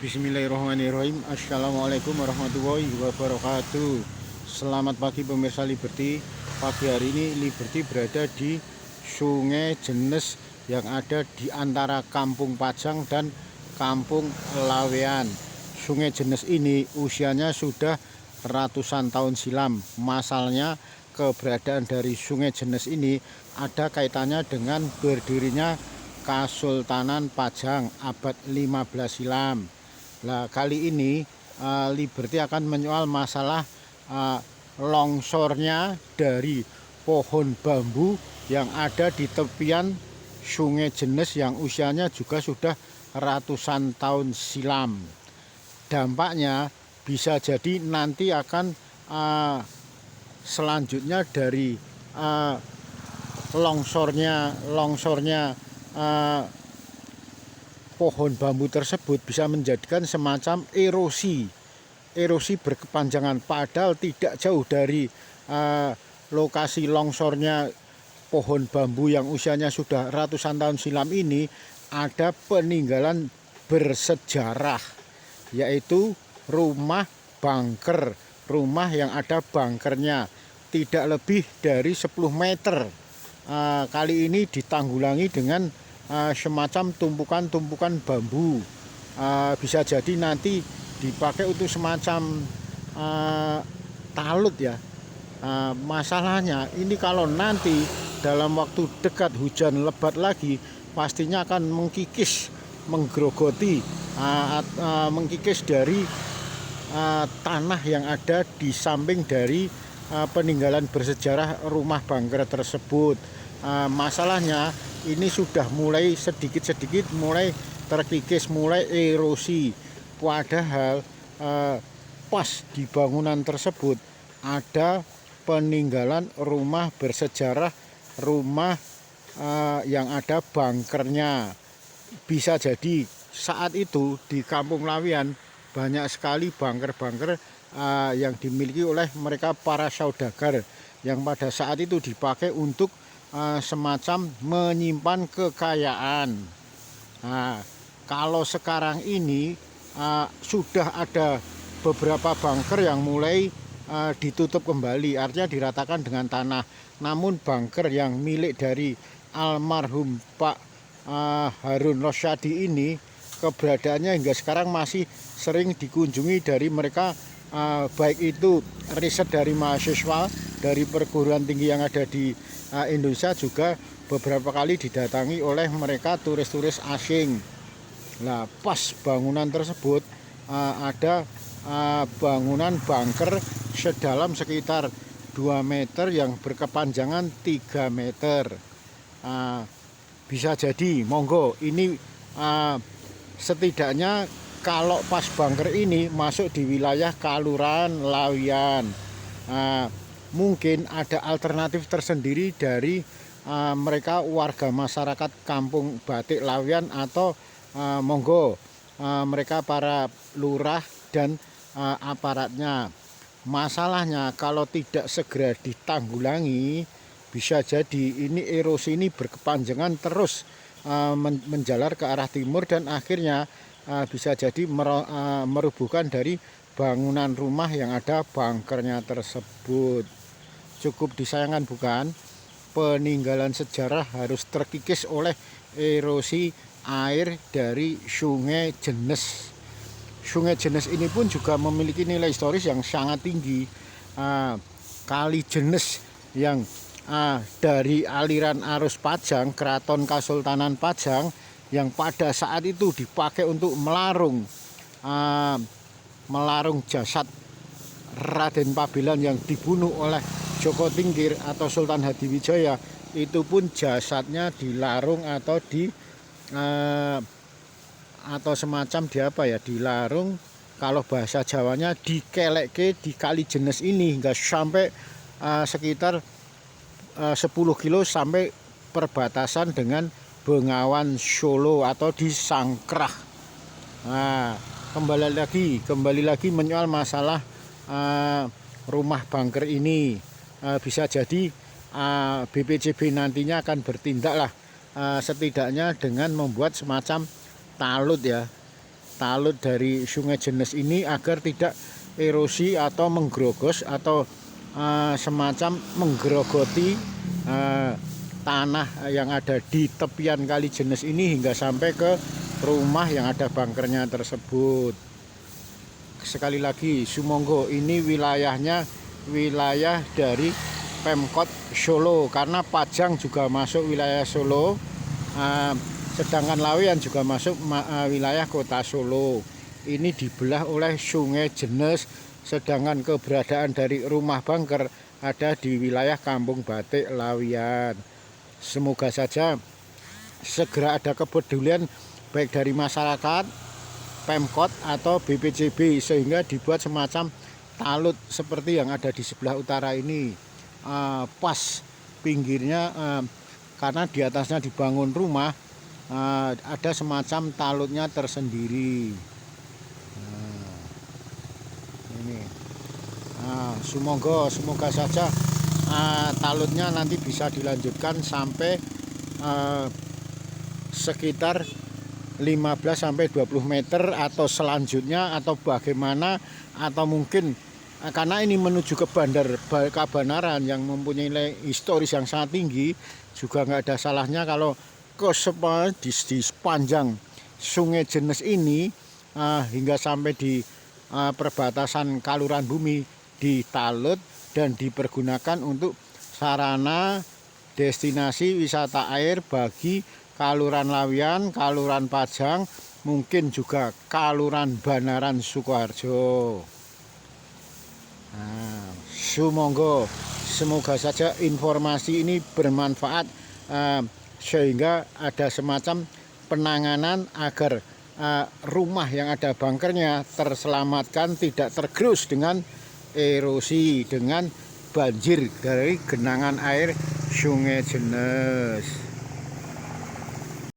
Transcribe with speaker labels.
Speaker 1: Bismillahirrahmanirrahim. Assalamualaikum warahmatullahi wabarakatuh. Selamat pagi pemirsa Liberty. Pagi hari ini Liberty berada di Sungai Jenes yang ada di antara Kampung Pajang dan Kampung Lawean. Sungai Jenes ini usianya sudah ratusan tahun silam. Masalahnya keberadaan dari Sungai Jenes ini ada kaitannya dengan berdirinya Kesultanan Pajang abad 15 silam. Nah, kali ini Liberty akan menyoal masalah longsornya dari pohon bambu yang ada di tepian Sungai Jenes yang usianya juga sudah ratusan tahun silam. Dampaknya bisa jadi nanti akan selanjutnya dari longsornya pohon bambu tersebut bisa menjadikan semacam erosi berkepanjangan, padahal tidak jauh dari lokasi longsornya pohon bambu yang usianya sudah ratusan tahun silam ini ada peninggalan bersejarah, yaitu rumah bangker, rumah yang ada bangkernya tidak lebih dari 10 meter. Kali ini ditanggulangi dengan semacam tumpukan-tumpukan bambu. Bisa jadi nanti dipakai untuk semacam talut ya. Masalahnya ini kalau nanti dalam waktu dekat hujan lebat lagi, pastinya akan mengkikis, menggerogoti, mengkikis dari tanah yang ada di samping dari peninggalan bersejarah rumah bangker tersebut. Masalahnya ini sudah mulai sedikit-sedikit mulai terkikis, mulai erosi. Padahal pas di bangunan tersebut ada peninggalan rumah bersejarah, rumah yang ada bangkernya. Bisa jadi saat itu di Kampung Lawean banyak sekali bangker-bangker yang dimiliki oleh mereka para saudagar yang pada saat itu dipakai untuk semacam menyimpan kekayaan. Nah, kalau sekarang ini sudah ada beberapa bangker yang mulai ditutup kembali, artinya diratakan dengan tanah. Namun bangker yang milik dari almarhum Pak Harun Rosyadi ini keberadaannya hingga sekarang masih sering dikunjungi dari mereka, baik itu riset dari mahasiswa dari perguruan tinggi yang ada di Indonesia, juga beberapa kali didatangi oleh mereka turis-turis asing. Nah, pas bangunan tersebut ada bangunan bangker sedalam sekitar 2 meter yang berkepanjangan 3 meter. Bisa jadi, monggo ini setidaknya kalau pas bangker ini masuk di wilayah Kelurahan Lawean, mungkin ada alternatif tersendiri dari mereka warga masyarakat Kampung Batik Lawean, atau monggo mereka para lurah dan aparatnya. Masalahnya kalau tidak segera ditanggulangi, bisa jadi ini erosi ini berkepanjangan terus menjalar ke arah timur dan akhirnya bisa jadi merubuhkan dari bangunan rumah yang ada bangkernya tersebut. Cukup disayangkan bukan? Peninggalan sejarah harus terkikis oleh erosi air dari Sungai Jenes. Sungai Jenes ini pun juga memiliki nilai historis yang sangat tinggi. Kali Jenes yang dari aliran arus Pajang, Keraton Kesultanan Pajang, yang pada saat itu dipakai untuk melarung jasad Raden Pabelan yang dibunuh oleh Joko Tingkir atau Sultan Hadiwijaya. Itu pun jasadnya dilarung atau atau semacam dilarung, kalau bahasa Jawanya dikelekke di Kali Jenes ini hingga sampai sekitar 10 kilo sampai perbatasan dengan Bengawan Solo atau di Sangkrah. Nah, kembali lagi menyoal masalah rumah bangker ini. Bisa jadi BPJB nantinya akan bertindak lah, setidaknya dengan membuat semacam talut ya. talut dari Sungai Jenes ini agar tidak erosi atau menggerogos atau semacam menggerogoti tanah yang ada di tepian Kali Jenes ini hingga sampai ke rumah yang ada bunkernya tersebut. Sekali lagi, sumangga ini wilayahnya wilayah dari Pemkot Solo, karena Pajang juga masuk wilayah Solo, sedangkan Laweyan juga masuk wilayah kota Solo. Ini dibelah oleh Sungai Jenes, sedangkan keberadaan dari rumah bunker ada di wilayah Kampung Batik Laweyan. Semoga saja segera ada kepedulian baik dari masyarakat, Pemkot atau BPJB, sehingga dibuat semacam talut seperti yang ada di sebelah utara ini. Pas pinggirnya, karena di atasnya dibangun rumah, ada semacam talutnya tersendiri. Ini semoga saja talutnya nanti bisa dilanjutkan sampai sekitar 15-20 meter atau selanjutnya, atau bagaimana, atau mungkin karena ini menuju ke Bandar Kabanaran yang mempunyai nilai historis yang sangat tinggi, juga nggak ada salahnya kalau di sepanjang Sungai Jenes ini hingga sampai di perbatasan Kaluran Bumi ditalut dan dipergunakan untuk sarana destinasi wisata air bagi Kaluran Laweyan, Kaluran Pajang, mungkin juga Kaluran Banaran Sukoharjo. Semoga saja informasi ini bermanfaat, sehingga ada semacam penanganan agar rumah yang ada bunkernya terselamatkan, tidak tergerus dengan erosi, dengan banjir dari genangan air Sungai Jenes.